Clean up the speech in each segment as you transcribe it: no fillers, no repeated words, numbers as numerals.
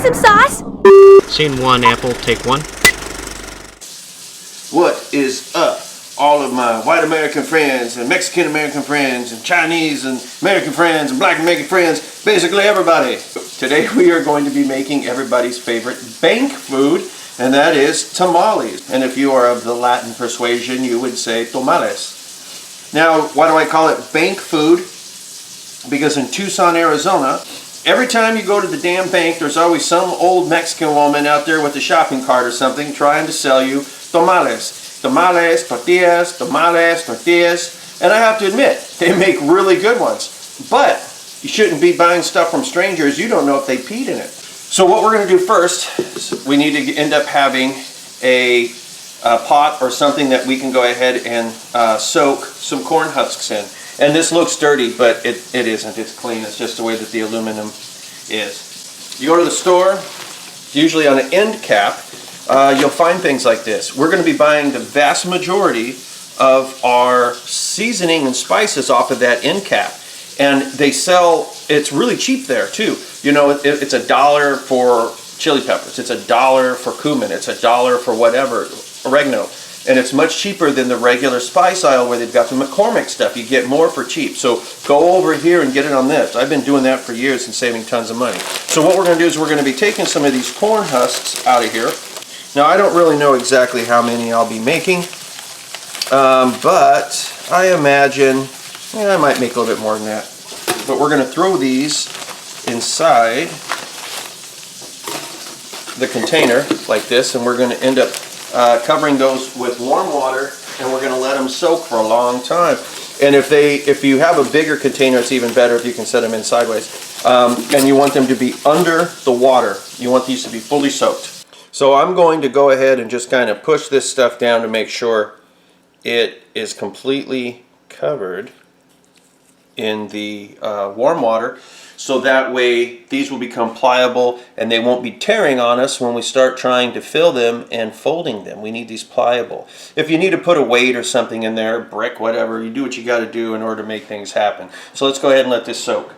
want some sauce? Scene one, Apple, take one. What is up, all of my white American friends and Mexican American friends and Chinese and American friends and black American friends, basically everybody. Today we are going to be making everybody's favorite bank food, and that is tamales. And if you are of the Latin persuasion, you would say tamales. Now, why do I call it bank food? Because in Tucson, Arizona, every time you go to the damn bank, there's always some old Mexican woman out there with a shopping cart or something trying to sell you tamales. Tamales, tortillas, tamales, tortillas. And I have to admit, they make really good ones. But you shouldn't be buying stuff from strangers. You don't know if they peed in it. So what we're going to do first is we need to end up having a pot or something that we can go ahead and soak some corn husks in. And this looks dirty, but it isn't. It's clean. It's just the way that the aluminum is. You go to the store, usually on an end cap, you'll find things like this. We're going to be buying the vast majority of our seasoning and spices off of that end cap. And they sell, it's really cheap there too. You know, it's $1 for chili peppers. It's $1 for cumin. It's $1 for whatever, oregano. And it's much cheaper than the regular spice aisle where they've got the McCormick stuff. You get more for cheap. So go over here and get it on this. I've been doing that for years and saving tons of money. So what we're going to do is we're going to be taking some of these corn husks out of here. Now I don't really know exactly how many I'll be making, but I imagine I might make a little bit more than that. But we're going to throw these inside the container like this, and we're going to end up covering those with warm water, and we're going to let them soak for a long time. And if you have a bigger container, it's even better if you can set them in sideways. And you want them to be under the water. You want these to be fully soaked. So I'm going to go ahead and just kind of push this stuff down to make sure it is completely covered in the warm water, so that way these will become pliable and they won't be tearing on us when we start trying to fill them and folding them. We need these pliable. If you need to put a weight or something in there, brick, whatever, you do what you got to do in order to make things happen. So let's go ahead and let this soak.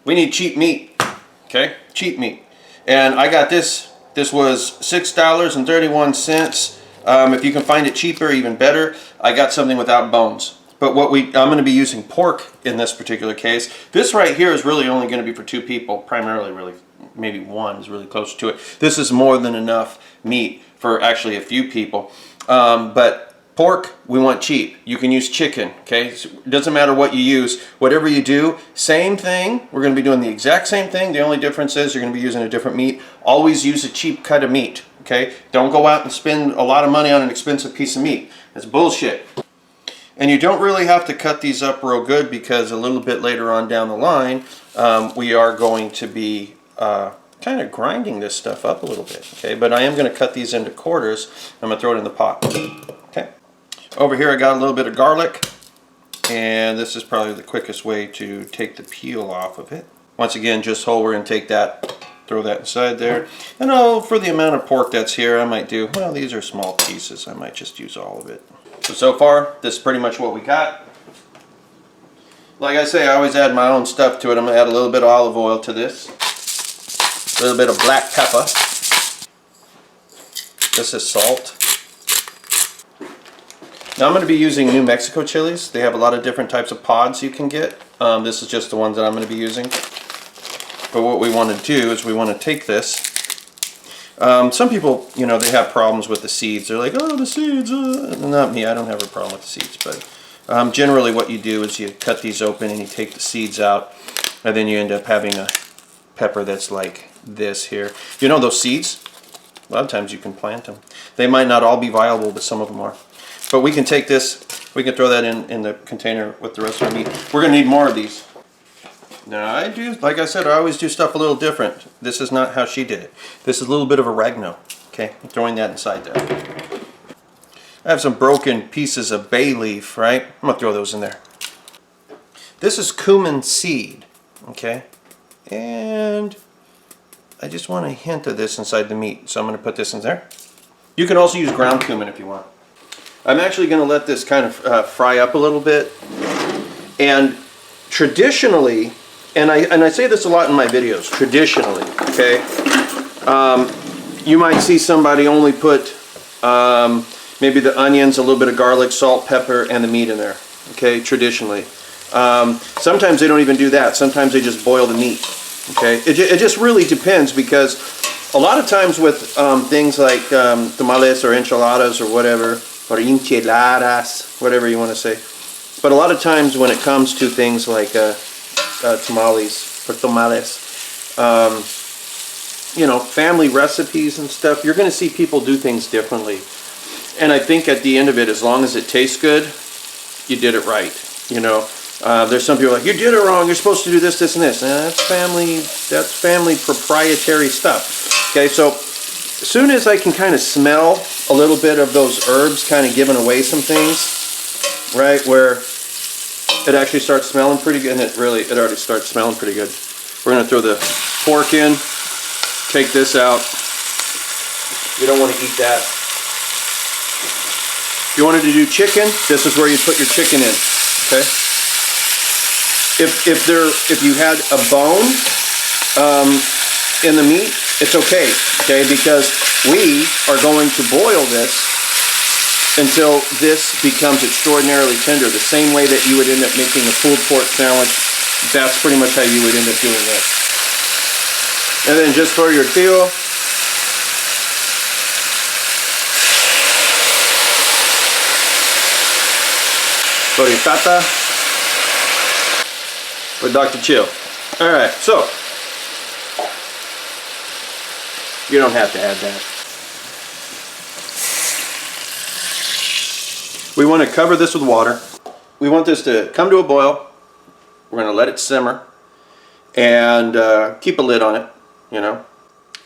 We need cheap meat, okay? Cheap meat. And I got this. This was $6.31. If you can find it cheaper, even better. I got something without bones. But I'm going to be using pork in this particular case. This right here is really only going to be for 2 people, primarily, really, maybe 1 is really close to it. This is more than enough meat for actually a few people. But pork, we want cheap. You can use chicken, okay? It doesn't matter what you use. Whatever you do, same thing. We're going to be doing the exact same thing. The only difference is you're going to be using a different meat. Always use a cheap cut of meat, okay? Don't go out and spend a lot of money on an expensive piece of meat. That's bullshit. And you don't really have to cut these up real good, because a little bit later on down the line, we are going to be kind of grinding this stuff up a little bit, okay? But I am going to cut these into quarters. I'm going to throw it in the pot, okay? Over here I got a little bit of garlic, and this is probably the quickest way to take the peel off of it. Once again, just hold, we're going to take that, throw that inside there. And for the amount of pork that's here, I might do, well, these are small pieces. I might just use all of it. So far, this is pretty much what we got. Like I say, I always add my own stuff to it. I'm going to add a little bit of olive oil to this. A little bit of black pepper. This is salt. Now I'm going to be using New Mexico chilies. They have a lot of different types of pods you can get. This is just the ones that I'm going to be using. But what we want to do is we want to take this. Some people, you know, they have problems with the seeds. They're like, oh, the seeds. Not me, I don't have a problem with the seeds. But generally what you do is you cut these open and you take the seeds out. And then you end up having a pepper that's like this here. You know those seeds? A lot of times you can plant them. They might not all be viable, but some of them are. But we can take this, we can throw that in the container with the rest of our meat. We're going to need more of these. Now I do, like I said, I always do stuff a little different. This is not how she did it. This is a little bit of oregano. Okay, I'm throwing that inside there. I have some broken pieces of bay leaf, right? I'm going to throw those in there. This is cumin seed, okay? And I just want a hint of this inside the meat, so I'm going to put this in there. You can also use ground cumin if you want. I'm actually going to let this kind of fry up a little bit. And traditionally, and I say this a lot in my videos, traditionally, okay? You might see somebody only put maybe the onions, a little bit of garlic, salt, pepper, and the meat in there, okay, traditionally. Sometimes they don't even do that. Sometimes they just boil the meat, okay? It just really depends, because a lot of times with things like tamales or enchiladas or whatever, or enchiladas, whatever you want to say, but a lot of times when it comes to things like tamales or tamales, you know, family recipes and stuff, you're going to see people do things differently. And I think at the end of it, as long as it tastes good, you did it right. You know, there's some people like, you did it wrong, you're supposed to do this, this, and this. That's family proprietary stuff. Okay, so as soon as I can kind of smell a little bit of those herbs kind of giving away some things, right, where it actually starts smelling pretty good, and it already starts smelling pretty good. We're going to throw the pork in, take this out. You don't want to eat that. If you wanted to do chicken, this is where you put your chicken in, okay? If you had a bone in the meat, it's okay, because we are going to boil this until this becomes extraordinarily tender, the same way that you would end up making a pulled pork sandwich. That's pretty much how you would end up doing this. And then just for your tío, Toripata with Dr. Chill. Alright, so you don't have to add that. We want to cover this with water. We want this to come to a boil. We're going to let it simmer and keep a lid on it, you know.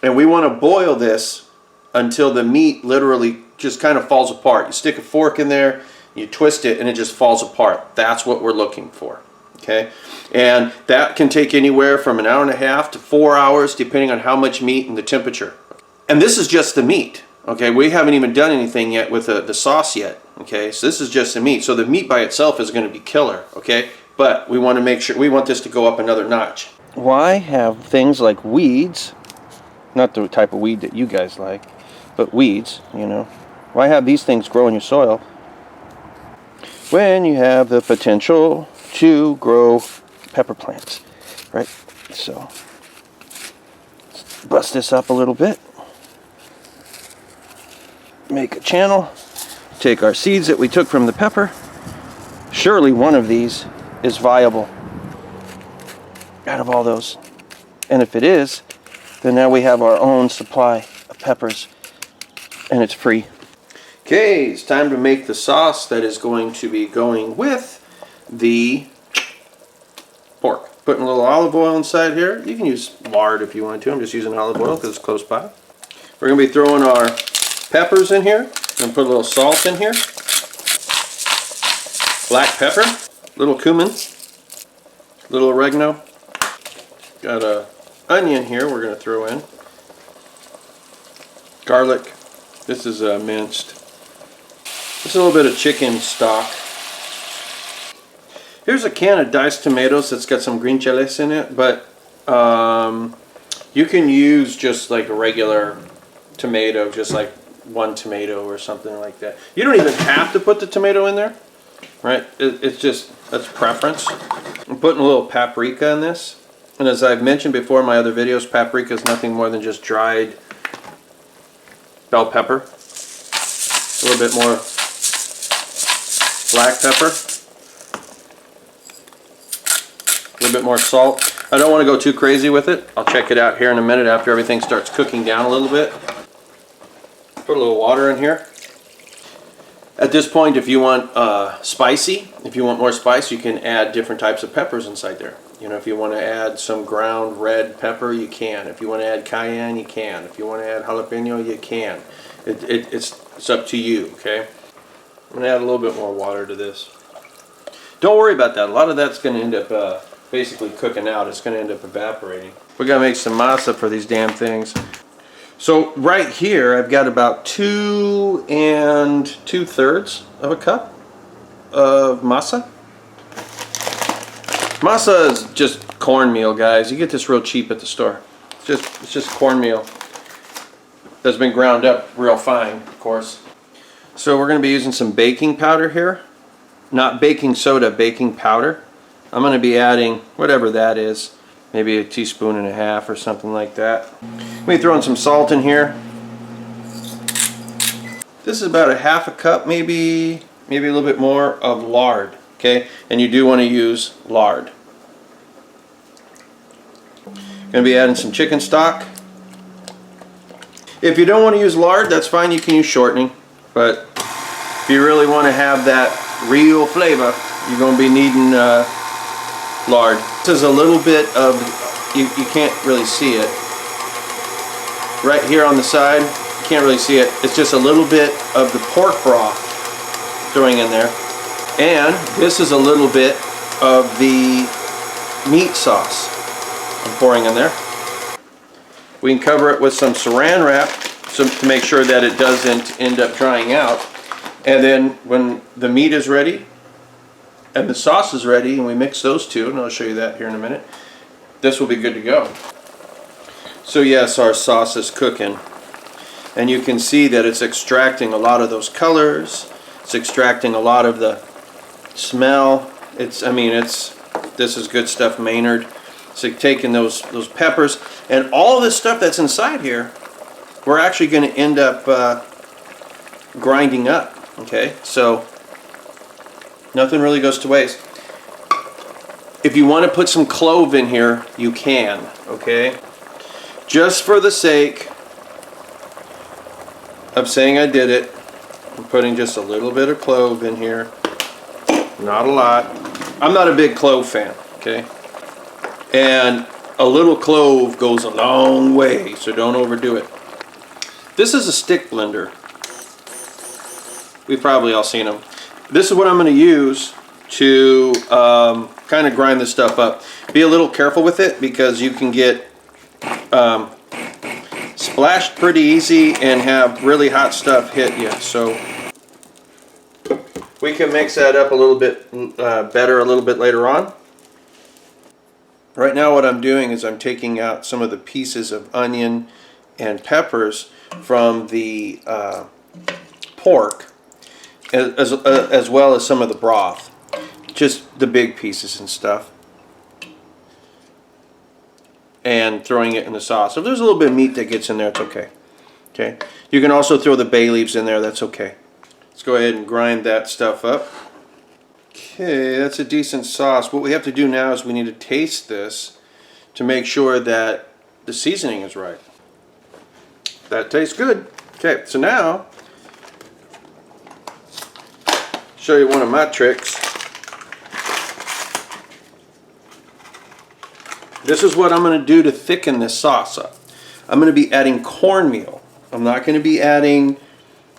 And we want to boil this until the meat literally just kind of falls apart. You stick a fork in there, you twist it, and it just falls apart. That's what we're looking for, okay? And that can take anywhere from an hour and a half to 4 hours, depending on how much meat and the temperature. And this is just the meat, okay? We haven't even done anything yet with the sauce yet, okay? So this is just the meat. So the meat by itself is going to be killer, okay? But we want to make sure, we want this to go up another notch. Why have things like weeds, not the type of weed that you guys like, but weeds, you know? Why have these things grow in your soil when you have the potential to grow pepper plants, right? So let's bust this up a little bit. Make a channel. Take our seeds that we took from the pepper. Surely one of these is viable out of all those. And if it is, then now we have our own supply of peppers, and it's free. Okay, it's time to make the sauce that is going to be going with the pork. Putting a little olive oil inside here. You can use lard if you want to. I'm just using olive oil because it's close by. We're going to be throwing our peppers in here. And put a little salt in here. Black pepper. Little cumin. Little oregano. Got a onion here we're going to throw in. Garlic. This is minced. Just a little bit of chicken stock. Here's a can of diced tomatoes that's got some green chiles in it, but you can use just like a regular tomato, just like one tomato or something like that. You don't even have to put the tomato in there, right? It's just, that's preference. I'm putting a little paprika in this. And as I've mentioned before in my other videos, paprika is nothing more than just dried bell pepper. A little bit more black pepper. A little bit more salt. I don't want to go too crazy with it. I'll check it out here in a minute after everything starts cooking down a little bit. Put a little water in here. At this point, if you want spicy, if you want more spice, you can add different types of peppers inside there. You know, if you want to add some ground red pepper, you can. If you want to add cayenne, you can. If you want to add jalapeno, you can. It's up to you, okay? I'm going to add a little bit more water to this. Don't worry about that. A lot of that's going to end up basically cooking out. It's going to end up evaporating. We're going to make some masa for these damn things. So right here, I've got about 2 2/3 of a cup of masa. Masa is just cornmeal, guys. You get this real cheap at the store. It's just cornmeal that's been ground up real fine, of course. So we're going to be using some baking powder here. Not baking soda, baking powder. I'm going to be adding whatever that is. Maybe a teaspoon and a half or something like that. We throw in some salt in here. This is about a half a cup, maybe a little bit more of lard. Okay, and you do want to use lard. Going to be adding some chicken stock. If you don't want to use lard, that's fine. You can use shortening. But if you really want to have that real flavor, you're going to be needing lard. This is a little bit of, you can't really see it. Right here on the side, you can't really see it. It's just a little bit of the pork broth throwing in there. And this is a little bit of the meat sauce I'm pouring in there. We can cover it with some saran wrap to make sure that it doesn't end up drying out. And then when the meat is ready and the sauce is ready and we mix those two, and I'll show you that here in a minute, this will be good to go. So yes, our sauce is cooking. And you can see that it's extracting a lot of those colors. It's extracting a lot of the smell. This is good stuff, Maynard. So taking those peppers and all this stuff that's inside here, we're actually going to end up grinding up. Okay, so nothing really goes to waste. If you want to put some clove in here, you can. Okay, just for the sake of saying I did it, I'm putting just a little bit of clove in here. Not a lot. I'm not a big clove fan, okay? And a little clove goes a long way, so don't overdo it. This is a stick blender. We've probably all seen them. This is what I'm going to use to kind of grind this stuff up. Be a little careful with it because you can get splashed pretty easy and have really hot stuff hit you. So we can mix that up a little bit better a little bit later on. Right now what I'm doing is I'm taking out some of the pieces of onion and peppers from the pork as well as some of the broth. Just the big pieces and stuff. And throwing it in the sauce. If there's a little bit of meat that gets in there, it's okay. Okay. You can also throw the bay leaves in there, that's okay. Let's go ahead and grind that stuff up. Okay, that's a decent sauce. What we have to do now is we need to taste this to make sure that the seasoning is right. That tastes good. Okay, so now, show you one of my tricks. This is what I'm going to do to thicken this sauce up. I'm going to be adding cornmeal. I'm not going to be adding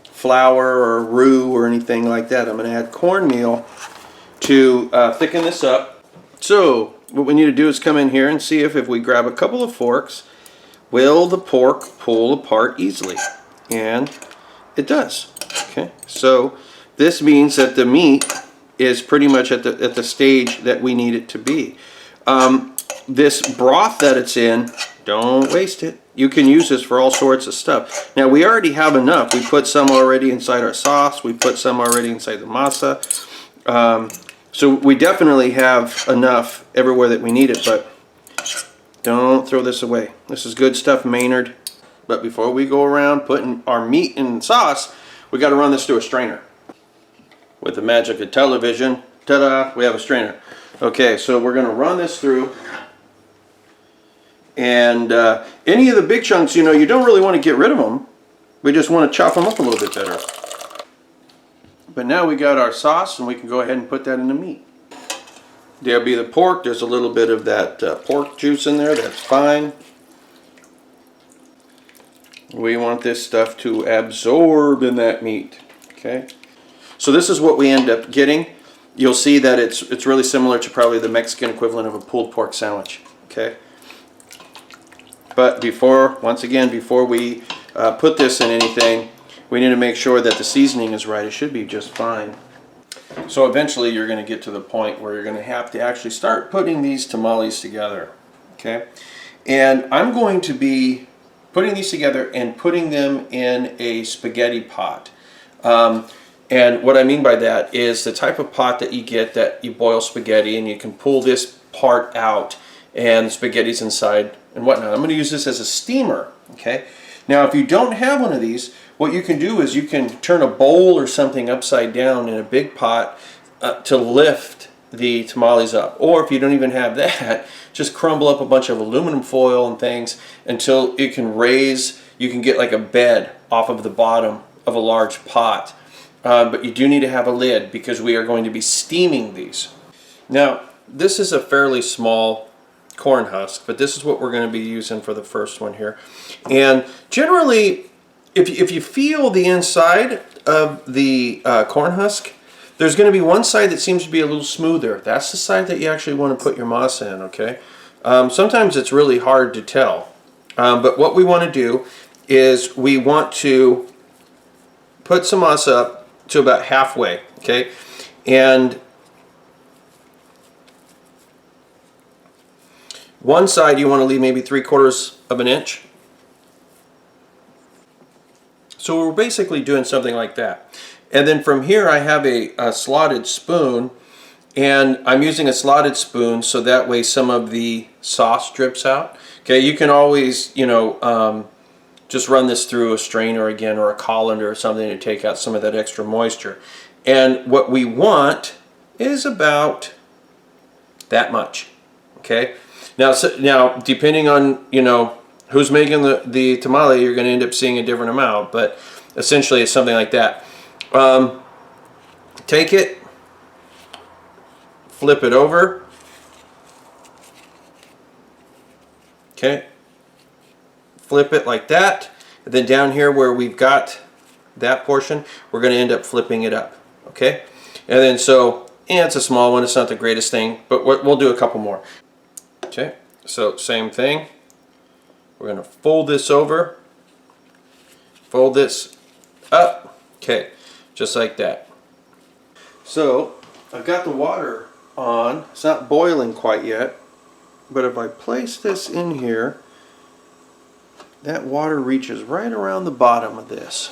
flour or roux or anything like that. I'm going to add cornmeal to thicken this up. So what we need to do is come in here and see if we grab a couple of forks, will the pork pull apart easily? And it does. Okay, so this means that the meat is pretty much at the stage that we need it to be. This broth that it's in, don't waste it. You can use this for all sorts of stuff. Now we already have enough. We put some already inside our sauce. We put some already inside the masa. So we definitely have enough everywhere that we need it, but don't throw this away. This is good stuff, Maynard. But before we go around putting our meat in sauce, we got to run this through a strainer. With the magic of television, ta-da, we have a strainer. Okay, so we're going to run this through. And any of the big chunks, you know, you don't really want to get rid of them. We just want to chop them up a little bit better. But now we got our sauce and we can go ahead and put that in the meat. There'll be the pork. There's a little bit of that pork juice in there. That's fine. We want this stuff to absorb in that meat. Okay. So this is what we end up getting. You'll see that it's really similar to probably the Mexican equivalent of a pulled pork sandwich. Okay. But once again, before we put this in anything, we need to make sure that the seasoning is right. It should be just fine. So eventually you're going to get to the point where you're going to have to actually start putting these tamales together. Okay? And I'm going to be putting these together and putting them in a spaghetti pot. And what I mean by that is the type of pot that you get that you boil spaghetti, and you can pull this part out and the spaghetti's inside and whatnot. I'm going to use this as a steamer. Okay. Now if you don't have one of these, what you can do is you can turn a bowl or something upside down in a big pot to lift the tamales up. Or if you don't even have that, just crumble up a bunch of aluminum foil and things until it can raise, you can get like a bed off of the bottom of a large pot. But you do need to have a lid because we are going to be steaming these. Now, this is a fairly small corn husk, but this is what we're going to be using for the first one here. And generally, if you feel the inside of the corn husk, there's going to be one side that seems to be a little smoother. That's the side that you actually want to put your masa in, okay? Sometimes it's really hard to tell. But what we want to do is we want to put some masa up to about halfway, okay? And one side you want to leave maybe 3/4 of an inch. So we're basically doing something like that. And then from here I have a slotted spoon, and I'm using a slotted spoon so that way some of the sauce drips out. Okay, you can always, you know, just run this through a strainer again or a colander or something to take out some of that extra moisture. And what we want is about that much. Okay. Now, now depending on, you know, who's making the tamale, you're going to end up seeing a different amount, but essentially it's something like that. Take it, flip it over. Okay. Flip it like that, and then down here where we've got that portion, we're going to end up flipping it up. Okay, and then so, it's a small one, it's not the greatest thing, but we'll do a couple more. Okay, so same thing, we're going to fold this over, fold this up, okay, just like that. So I've got the water on, it's not boiling quite yet, but if I place this in here, that water reaches right around the bottom of this.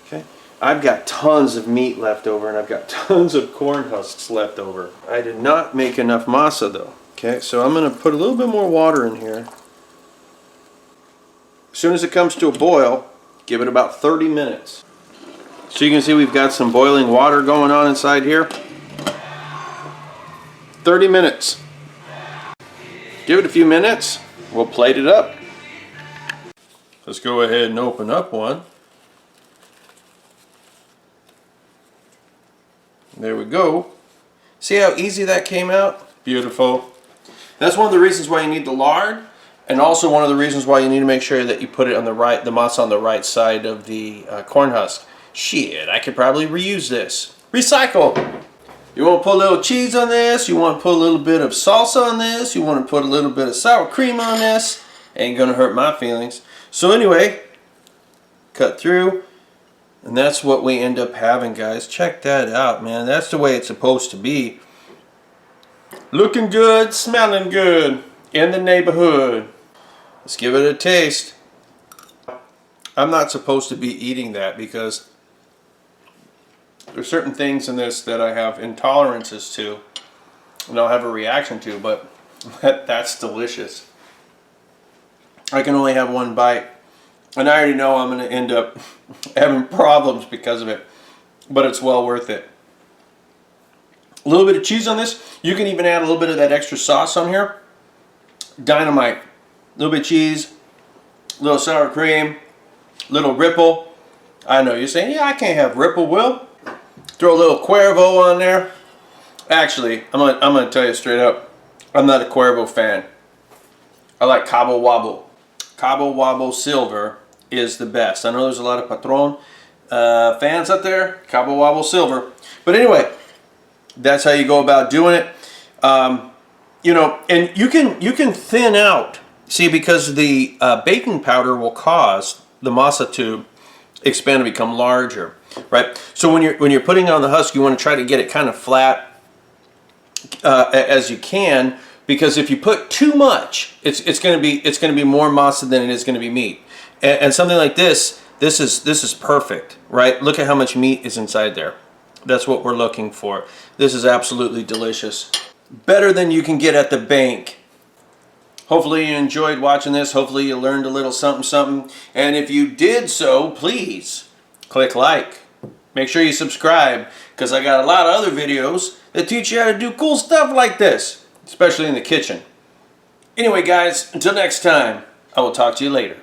Okay, I've got tons of meat left over, and I've got tons of corn husks left over. I did not make enough masa though. Okay, so I'm going to put a little bit more water in here. As soon as it comes to a boil, give it about 30 minutes. So you can see we've got some boiling water going on inside here. 30 minutes. Give it a few minutes, we'll plate it up. Let's go ahead and open up one. There we go. See how easy that came out? Beautiful. That's one of the reasons why you need the lard, and also one of the reasons why you need to make sure that you put it on the right, the masa on the right side of the corn husk. Shit, I could probably reuse this. Recycle. You want to put a little cheese on this, you want to put a little bit of salsa on this, you want to put a little bit of sour cream on this. Ain't gonna hurt my feelings. So anyway, cut through, and that's what we end up having, guys. Check that out, man. That's the way it's supposed to be. Looking good, smelling good, in the neighborhood. Let's give it a taste. I'm not supposed to be eating that because there's certain things in this that I have intolerances to, and I'll have a reaction to, but that's delicious. I can only have one bite, and I already know I'm going to end up having problems because of it, but it's well worth it. A little bit of cheese on this. You can even add a little bit of that extra sauce on here. Dynamite. A little bit of cheese, a little sour cream, a little ripple. I know you're saying, yeah, I can't have ripple, Will. Throw a little Cuervo on there. Actually, I'm gonna tell you straight up, I'm not a Cuervo fan. I like Cabo Wabo. Cabo Wabo Silver is the best. I know there's a lot of Patron fans out there. Cabo Wabo Silver. But anyway, that's how you go about doing it. You know, and you can thin out. See, because the baking powder will cause the masa to expand and become larger, right? So when you're putting it on the husk, you want to try to get it kind of flat as you can, because if you put too much, it's going to be more masa than it is going to be meat. And something like this is perfect, right? Look at how much meat is inside there. That's what we're looking for. This is absolutely delicious. Better than you can get at the bank. Hopefully you enjoyed watching this. Hopefully you learned a little something, something. And if you did so, please click like. Make sure you subscribe, because I got a lot of other videos that teach you how to do cool stuff like this, especially in the kitchen. Anyway, guys, until next time, I will talk to you later.